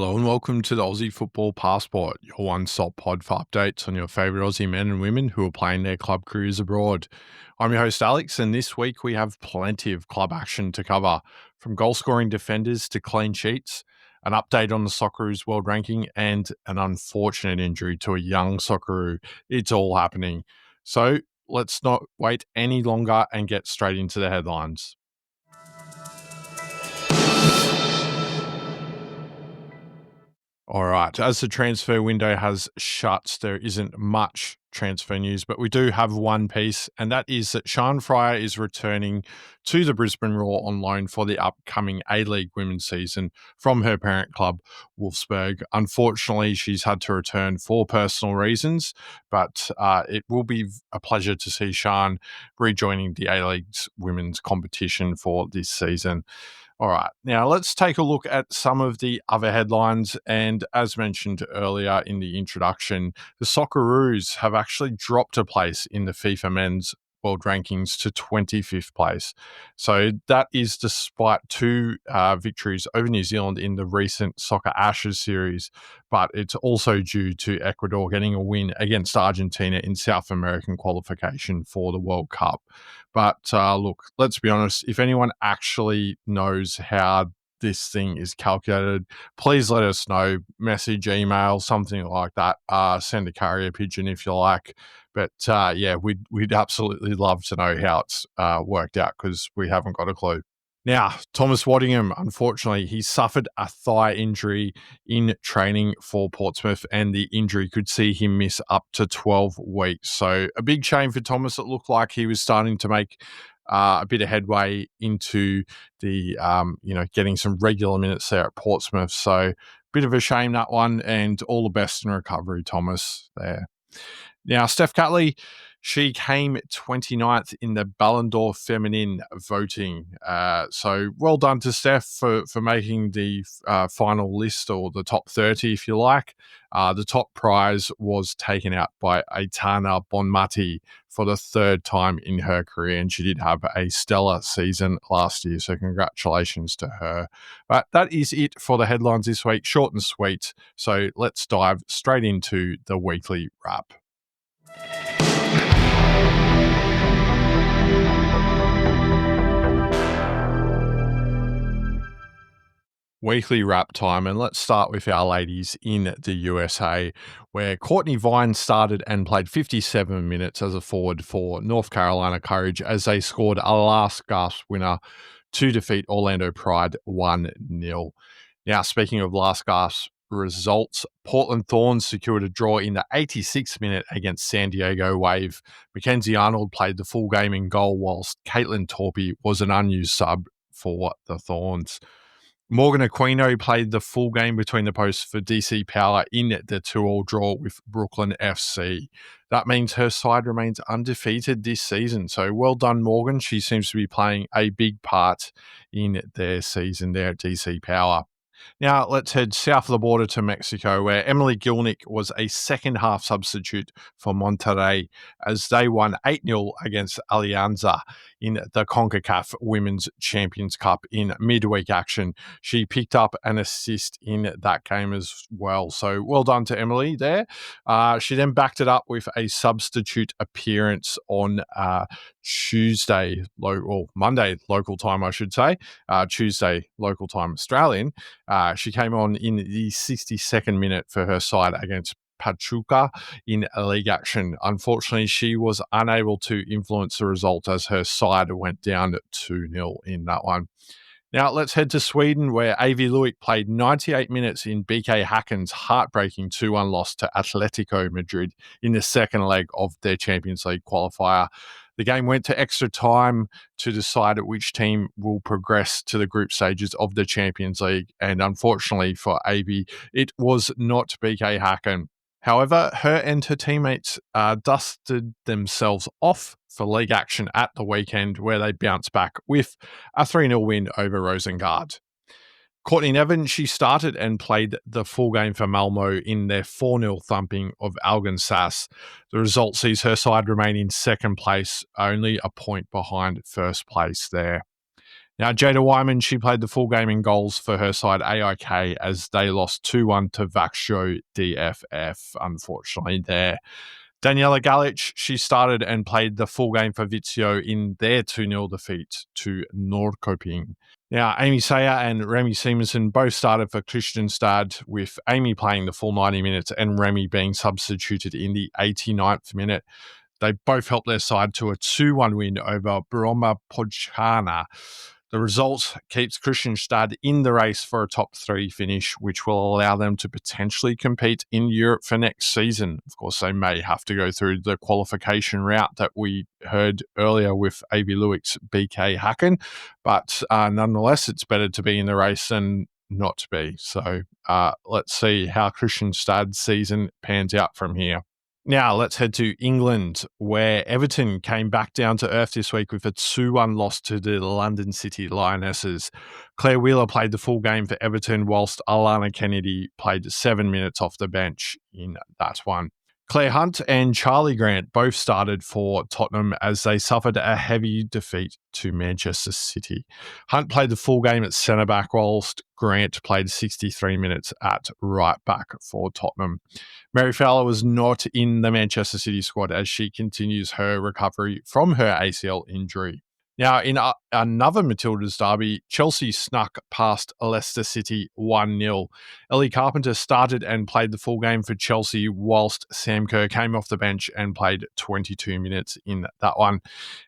Hello and welcome to the Aussie Football Passport, your one-stop pod for updates on your favourite Aussie men and women who are playing their club careers abroad. I'm your host Alex, and this week we have plenty of club action to cover, from goal-scoring defenders to clean sheets, an update on the Socceroos world ranking, and an unfortunate injury to a young Socceroo. It's all happening. So let's not wait any longer and get straight into the headlines. All right. As the transfer window has shut, there isn't much transfer news, but we do have one piece, and that is that Sharn Freier is returning to the Brisbane Roar on loan for the upcoming A-League women's season from her parent club, Wolfsburg. Unfortunately, she's had to return for personal reasons, but it will be a pleasure to see Sharn rejoining the A-League's women's competition for this season. All right, now let's take a look at some of the other headlines. And as mentioned earlier in the introduction, the Socceroos have actually dropped a place in the FIFA Men's World Rankings to 25th place. So that is despite two victories over New Zealand in the recent Soccer Ashes series, but it's also due to Ecuador getting a win against Argentina in South American qualification for the World Cup. But look, let's be honest, if anyone actually knows how this thing is calculated, please let us know. Message, email, something like that. Send a carrier pigeon if you like. But yeah, we'd absolutely love to know how it's worked out, because we haven't got a clue. Now, Thomas Waddingham, unfortunately, he suffered a thigh injury in training for Portsmouth, and the injury could see him miss up to 12 weeks. So a big shame for Thomas. It looked like he was starting to make a bit of headway into the, getting some regular minutes there at Portsmouth. So bit of a shame, that one, and all the best in recovery, Thomas, there. Now, Steph Catley, she came 29th in the Ballon d'Or feminine voting. So well done to Steph for making the final list, or the top 30, if you like. The top prize was taken out by Aitana Bonmati for the third time in her career, and she did have a stellar season last year, so congratulations to her. But that is it for the headlines this week, short and sweet. So let's dive straight into the weekly wrap. Weekly wrap time, and let's start with our ladies in the USA, where Courtney Vine started and played 57 minutes as a forward for North Carolina Courage as they scored a last gasp winner to defeat Orlando Pride 1-0. Now, speaking of last gasp results, Portland Thorns secured a draw in the 86th minute against San Diego Wave. Mackenzie Arnold played the full game in goal, whilst Caitlin Torpey was an unused sub for the Thorns. Morgan Aquino played the full game between the posts for DC Power in the 2-2 draw with Brooklyn FC. That means her side remains undefeated this season. So well done, Morgan. She seems to be playing a big part in their season there at DC Power. Now, let's head south of the border to Mexico, where Emily Gilnick was a second-half substitute for Monterrey as they won 8-0 against Alianza in the CONCACAF Women's Champions Cup in midweek action. She picked up an assist in that game as well. So well done to Emily there. She then backed it up with a substitute appearance on Monday local time, I should say. Tuesday local time Australian. She came on in the 62nd minute for her side against Pachuca in league action. Unfortunately, she was unable to influence the result as her side went down 2-0 in that one. Now, let's head to Sweden, where Avi Luik played 98 minutes in BK Häcken's heartbreaking 2-1 loss to Atletico Madrid in the second leg of their Champions League qualifier. The game went to extra time to decide which team will progress to the group stages of the Champions League, and unfortunately for Avi, it was not BK Häcken. However, her and her teammates dusted themselves off for league action at the weekend, where they bounced back with a 3-0 win over Rosengard. Courtney Nevin, she started and played the full game for Malmo in their 4-0 thumping of Algensas. The result sees her side remain in second place, only a point behind first place there. Now, Jada Wyman, she played the full game in goals for her side AIK as they lost 2-1 to Vaxjo DFF, unfortunately, there. Daniela Galic, she started and played the full game for Vizio in their 2-0 defeat to Nordkoping. Now, Amy Sayer and Remy Simonson both started for Kristianstad, with Amy playing the full 90 minutes and Remy being substituted in the 89th minute. They both helped their side to a 2-1 win over Broma Podjana. The result keeps Kristianstad in the race for a top 3 finish, which will allow them to potentially compete in Europe for next season. Of course, they may have to go through the qualification route that we heard earlier with AV Lewick's BK Hacken, but nonetheless, it's better to be in the race than not to be. So let's see how Kristianstad's season pans out from here. Now, let's head to England, where Everton came back down to earth this week with a 2-1 loss to the London City Lionesses. Claire Wheeler played the full game for Everton, whilst Alana Kennedy played 7 minutes off the bench in that one. Claire Hunt and Charlie Grant both started for Tottenham as they suffered a heavy defeat to Manchester City. Hunt played the full game at centre-back, whilst Grant played 63 minutes at right-back for Tottenham. Mary Fowler was not in the Manchester City squad as she continues her recovery from her ACL injury. Now, in another Matildas derby, Chelsea snuck past Leicester City 1-0. Ellie Carpenter started and played the full game for Chelsea, whilst Sam Kerr came off the bench and played 22 minutes in that one.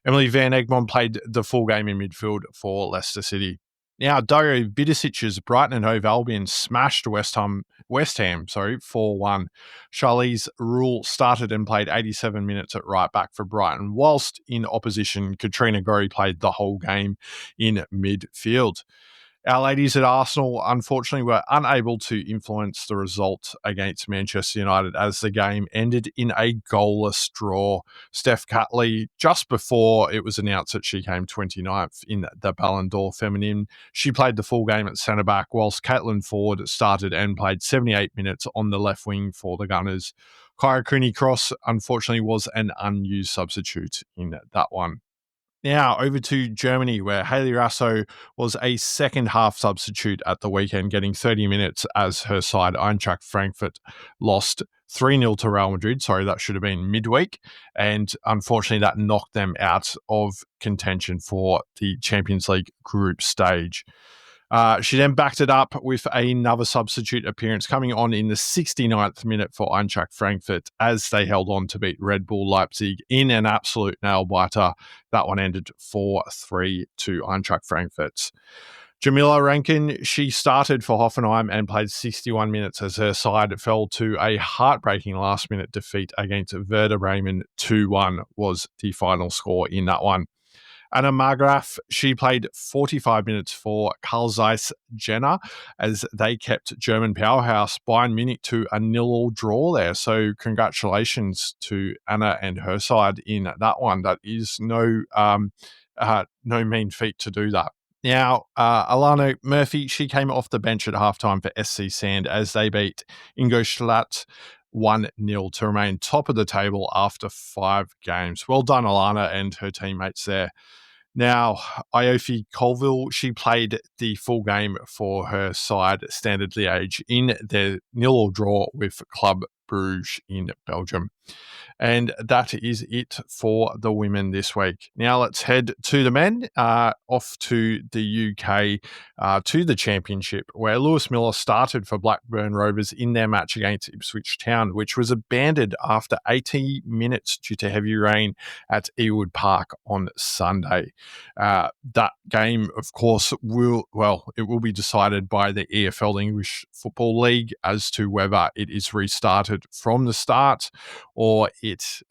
Emily Van Egmond played the full game in midfield for Leicester City. Now, Dario Vidicic's Brighton and Hove Albion smashed West Ham 4-1. Charlize Rule started and played 87 minutes at right back for Brighton, whilst in opposition, Katrina Gorry played the whole game in midfield. Our ladies at Arsenal, unfortunately, were unable to influence the result against Manchester United as the game ended in a goalless draw. Steph Catley, just before it was announced that she came 29th in the Ballon d'Or Feminine, she played the full game at centre-back, whilst Caitlin Ford started and played 78 minutes on the left wing for the Gunners. Kyra Cooney-Cross, unfortunately, was an unused substitute in that one. Now, over to Germany, where Hayley Rasso was a second-half substitute at the weekend, getting 30 minutes as her side, Eintracht Frankfurt, lost 3-0 to Real Madrid. Sorry, that should have been midweek. And unfortunately, that knocked them out of contention for the Champions League group stage. She then backed it up with another substitute appearance coming on in the 69th minute for Eintracht Frankfurt as they held on to beat Red Bull Leipzig in an absolute nail-biter. That one ended 4-3 to Eintracht Frankfurt. Jamila Rankin, she started for Hoffenheim and played 61 minutes as her side fell to a heartbreaking last-minute defeat against Werder Bremen. 2-1 was the final score in that one. Anna Margraf, she played 45 minutes for Carl Zeiss Jena as they kept German powerhouse Bayern Munich to a 0-0 draw there. So congratulations to Anna and her side in that one. That is no mean feat to do that. Now, Alana Murphy, she came off the bench at halftime for SC Sand as they beat Ingolstadt 1-0 to remain top of the table after 5 games. Well done, Alana and her teammates there. Now, Iofi Colville, she played the full game for her side, Standard Liège, in their 0-0 draw with Club Bruges in Belgium. And that is it for the women this week. Now let's head to the men, off to the UK, to the Championship, where Lewis Miller started for Blackburn Rovers in their match against Ipswich Town, which was abandoned after 80 minutes due to heavy rain at Ewood Park on Sunday. That game, of course, will be decided by the EFL, English Football League, as to whether it is restarted from the start or it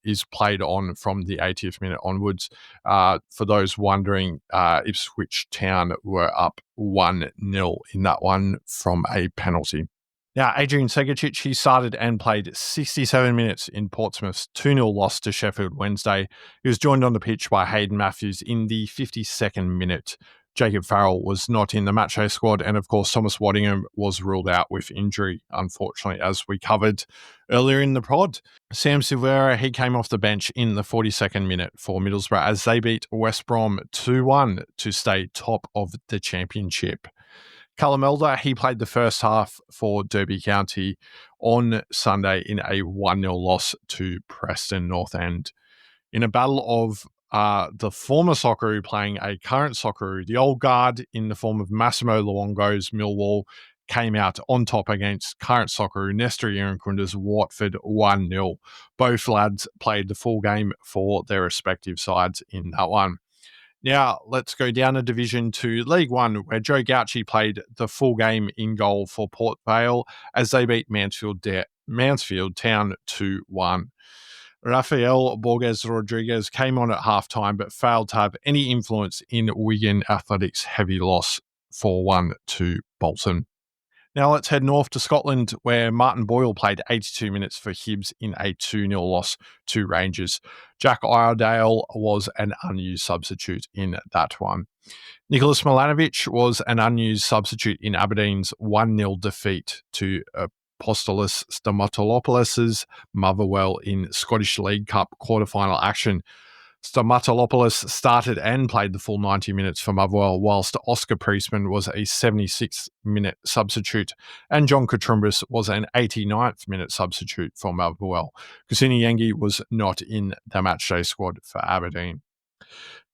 is played on from the 80th minute onwards. For those wondering, Ipswich Town were up 1-0 in that one from a penalty. Now, Adrian Segacic, he started and played 67 minutes in Portsmouth's 2-0 loss to Sheffield Wednesday. He was joined on the pitch by Hayden Matthews in the 52nd minute Jacob Farrell was not in the matchday squad. And of course, Thomas Waddingham was ruled out with injury, unfortunately, as we covered earlier in the pod. Sam Silvera, he came off the bench in the 42nd minute for Middlesbrough as they beat West Brom 2-1 to stay top of the championship. Callum Elder, he played the first half for Derby County on Sunday in a 1-0 loss to Preston North End. In a battle of the former Socceroo playing a current Socceroo, the old guard in the form of Massimo Luongo's Millwall came out on top against current Socceroo Nestor Irankunda's Watford 1-0. Both lads played the full game for their respective sides in that one. Now, let's go down a division to League One, where Joe Gauci played the full game in goal for Port Vale as they beat Mansfield Town 2-1. Rafael Borges Rodriguez came on at halftime but failed to have any influence in Wigan Athletics' heavy loss 4-1 to Bolton. Now let's head north to Scotland, where Martin Boyle played 82 minutes for Hibs in a 2-0 loss to Rangers. Jack Iredale was an unused substitute in that one. Nicholas Milanovic was an unused substitute in Aberdeen's 1-0 defeat to Apostolos Stamatolopoulos' Motherwell in Scottish League Cup quarter-final action. Stamatolopoulos started and played the full 90 minutes for Motherwell, whilst Oscar Priestman was a 76-minute substitute and John Katrumbis was an 89th minute substitute for Motherwell. Kusini Yengi was not in the matchday squad for Aberdeen.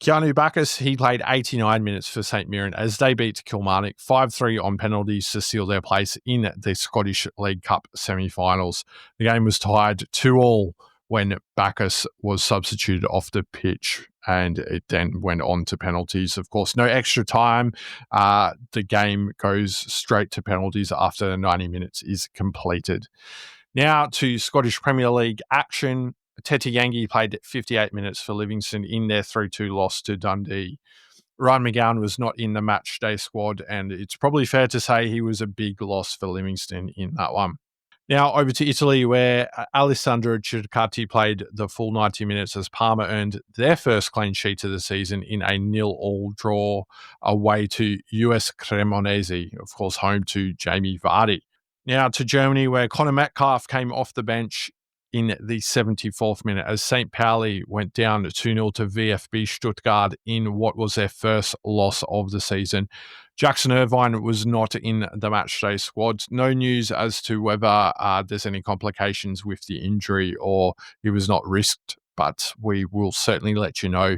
Keanu Bacchus, he played 89 minutes for St Mirren as they beat Kilmarnock 5-3 on penalties to seal their place in the Scottish League Cup semi-finals. The game was tied 2-2 when Bacchus was substituted off the pitch, and it then went on to penalties. Of course, no extra time. The game goes straight to penalties after the 90 minutes is completed. Now to Scottish Premier League action. Tete Yangi played 58 minutes for Livingston in their 3-2 loss to Dundee. Ryan McGowan was not in the match day squad, and it's probably fair to say he was a big loss for Livingston in that one. Now over to Italy, where Alessandro Circati played the full 90 minutes as Parma earned their first clean sheet of the season in a 0-0 draw away to US Cremonese, of course home to Jamie Vardy. Now to Germany, where Conor Metcalf came off the bench in the 74th minute as St. Pauli went down 2-0 to VfB Stuttgart in what was their first loss of the season. Jackson Irvine was not in the matchday squad. No news as to whether there's any complications with the injury or he was not risked, but we will certainly let you know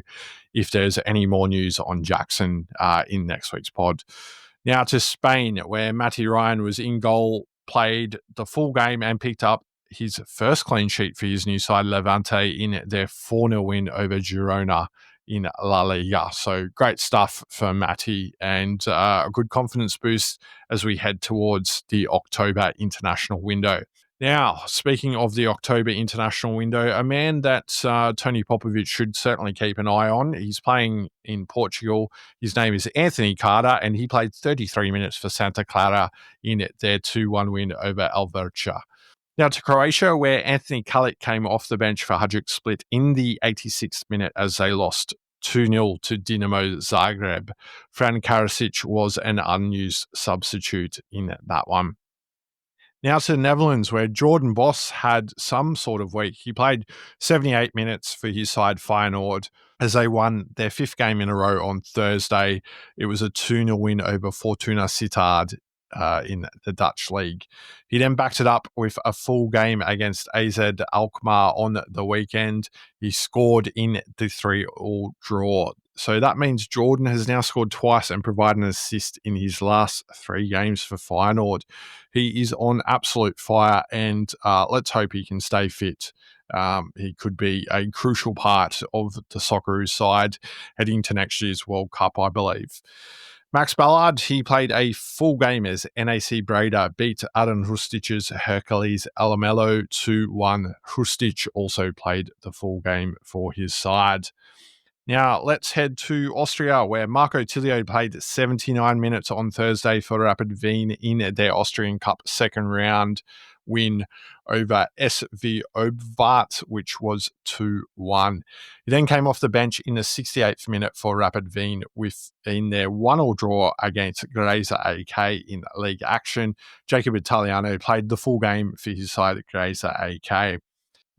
if there's any more news on Jackson in next week's pod. Now to Spain, where Matty Ryan was in goal, played the full game and picked up his first clean sheet for his new side, Levante, in their 4-0 win over Girona in La Liga. So great stuff for Matty and a good confidence boost as we head towards the October international window. Now, speaking of the October international window, a man that Tony Popovic should certainly keep an eye on. He's playing in Portugal. His name is Anthony Carter, and he played 33 minutes for Santa Clara in their 2-1 win over Alverca. Now to Croatia, where Anthony Kalic came off the bench for Hajduk Split in the 86th minute as they lost 2-0 to Dinamo Zagreb. Fran Karasic was an unused substitute in that one. Now to the Netherlands, where Jordan Boss had some sort of week. He played 78 minutes for his side Feyenoord as they won their fifth game in a row on Thursday. It was a 2-0 win over Fortuna Sittard in the Dutch league. He then backed it up with a full game against AZ Alkmaar on the weekend. He scored in the 3-3 draw. So that means Jordan has now scored twice and provided an assist in his last 3 games for Feyenoord. He is on absolute fire, and let's hope he can stay fit. He could be a crucial part of the Socceroos side heading to next year's World Cup, I believe. Max Ballard, he played a full game as NAC Breda beat Aron Rustic's Hercules Alamelo 2-1. Rustic also played the full game for his side. Now, let's head to Austria, where Marco Tilio played 79 minutes on Thursday for Rapid Wien in their Austrian Cup second round win over SV Obvart, which was 2-1. He then came off the bench in the 68th minute for Rapid Wien in their 1-1 draw against Grazer AK in league action. Jacob Italiano played the full game for his side at Grazer AK.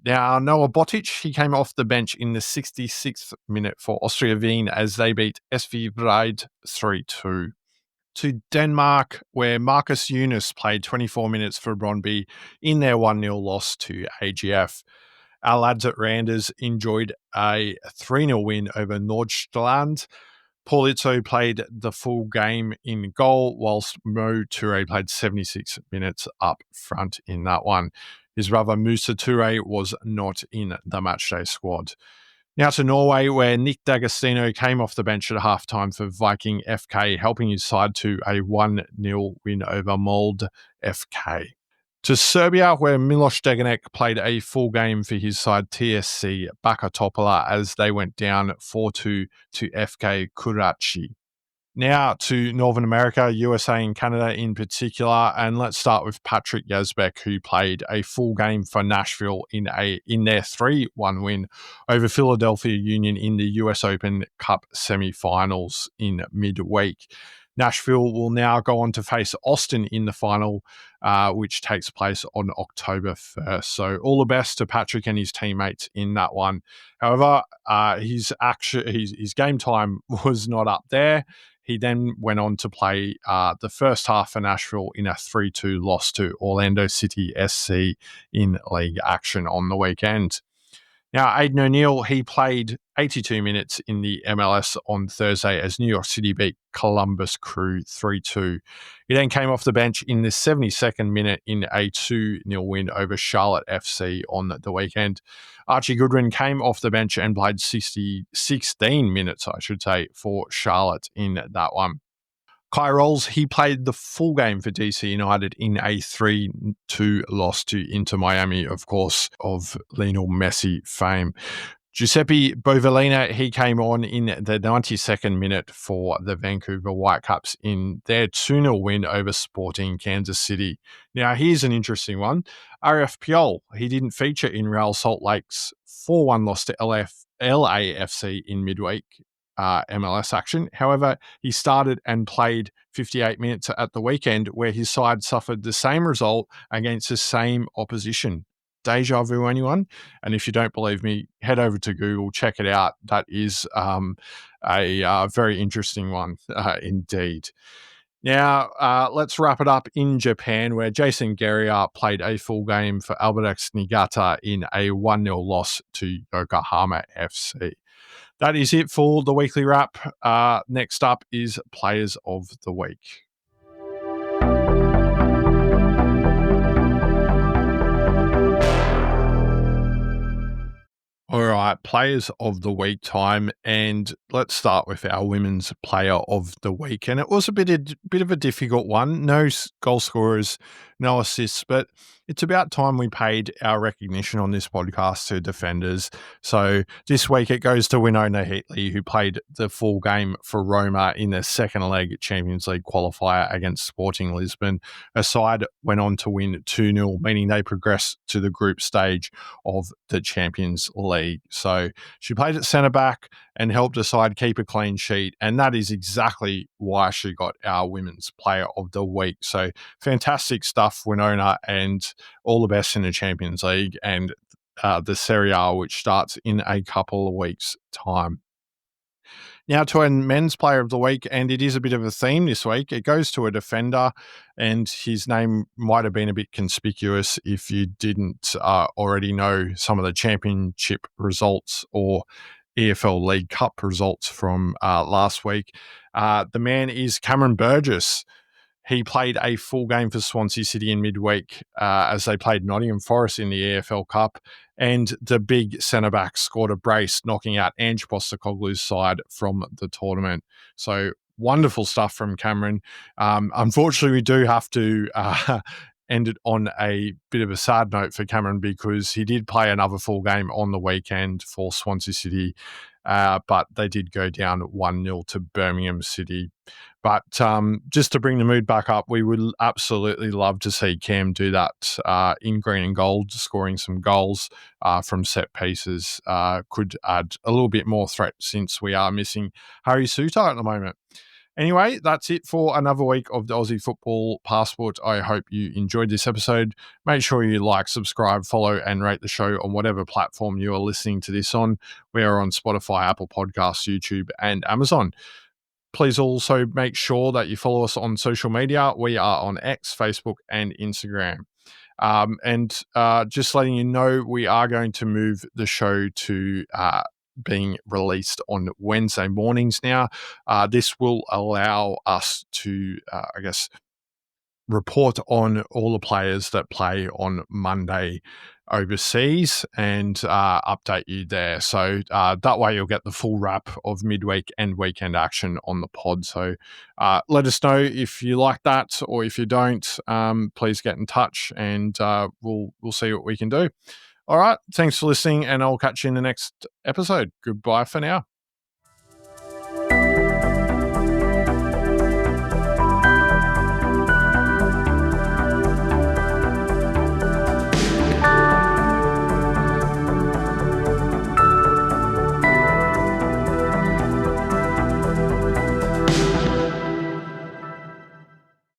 Now, Noah Botic, he came off the bench in the 66th minute for Austria Wien as they beat SV Bride 3-2. To Denmark, where Marcus Eunice played 24 minutes for Brøndby in their 1-0 loss to AGF. Our lads at Randers enjoyed a 3-0 win over Nordstrand. Paul Itzo played the full game in goal, whilst Mo Toure played 76 minutes up front in that one. His brother Musa Toure was not in the matchday squad. Now to Norway, where Nick D'Agostino came off the bench at halftime for Viking FK, helping his side to a 1-0 win over Molde FK. To Serbia, where Miloš Degenek played a full game for his side TSC Baka Topola as they went down 4-2 to FK Kurachi. Now to Northern America, USA and Canada in particular, and let's start with Patrick Yazbek, who played a full game for Nashville in their 3-1 win over Philadelphia Union in the US Open Cup semi-finals in midweek. Nashville will now go on to face Austin in the final, which takes place on October 1st. So all the best to Patrick and his teammates in that one. However, his game time was not up there. He then went on to play the first half for Nashville in a 3-2 loss to Orlando City SC in league action on the weekend. Now, Aidan O'Neill, he played 82 minutes in the MLS on Thursday as New York City beat Columbus Crew 3-2. He then came off the bench in the 72nd minute in a 2-0 win over Charlotte FC on the weekend. Archie Goodwin came off the bench and played 16 minutes, for Charlotte in that one. Kai Rolls, he played the full game for DC United in a 3-2 loss to Inter Miami, of course, of Lionel Messi fame. Giuseppe Bovellina, he came on in the 92nd minute for the Vancouver Whitecaps in their 2-0 win over Sporting Kansas City. Now, here's an interesting one. RF Piol, he didn't feature in Real Salt Lake's 4-1 loss to LAFC in midweek MLS action. However, he started and played 58 minutes at the weekend where his side suffered the same result against the same opposition. Deja vu, anyone? And if you don't believe me, head over to Google, check it out. That is a very interesting one indeed. Now, let's wrap it up in Japan, where Jason Geria played a full game for Albirex Niigata in a 1-0 loss to Yokohama FC. That is it for the weekly wrap. Next up is Players of the Week. All right, Players of the Week time, and let's start with our Women's Player of the Week. And it was a bit of a difficult one. No goal scorers, no assists, but it's about time we paid our recognition on this podcast to defenders. So this week it goes to Winona Heatley, who played the full game for Roma in their second leg Champions League qualifier against Sporting Lisbon. Her side went on to win 2-0, meaning they progressed to the group stage of the Champions League. So she played at centre-back and helped her side keep a clean sheet, and that is exactly why she got our Women's Player of the Week. So fantastic stuff, Winona, and all the best in the Champions League and the Serie A, which starts in a couple of weeks' time. Now to a Men's Player of the Week, and it is a bit of a theme this week. It goes to a defender, and his name might have been a bit conspicuous if you didn't already know some of the championship results or EFL League Cup results from last week. The man is Cameron Burgess. He played a full game for Swansea City in midweek as they played Nottingham Forest in the EFL Cup, and the big centre-back scored a brace, knocking out Ange Postecoglou's side from the tournament. So wonderful stuff from Cameron. Unfortunately, we do have to end it on a bit of a sad note for Cameron because he did play another full game on the weekend for Swansea City but they did go down 1-0 to Birmingham City. But just to bring the mood back up, we would absolutely love to see Cam do that in green and gold, scoring some goals from set pieces. Could add a little bit more threat since we are missing Harry Souttar at the moment. Anyway, that's it for another week of the Aussie Football Passport. I hope you enjoyed this episode. Make sure you like, subscribe, follow, and rate the show on whatever platform you are listening to this on. We are on Spotify, Apple Podcasts, YouTube, and Amazon. Please also make sure that you follow us on social media. We are on X, Facebook, and Instagram. And just letting you know, we are going to move the show to being released on Wednesday mornings now. This will allow us to, report on all the players that play on Monday overseas and update you there. So that way you'll get the full wrap of midweek and weekend action on the pod. So let us know if you like that, or if you don't, please get in touch and we'll see what we can do. All right. Thanks for listening, and I'll catch you in the next episode. Goodbye for now.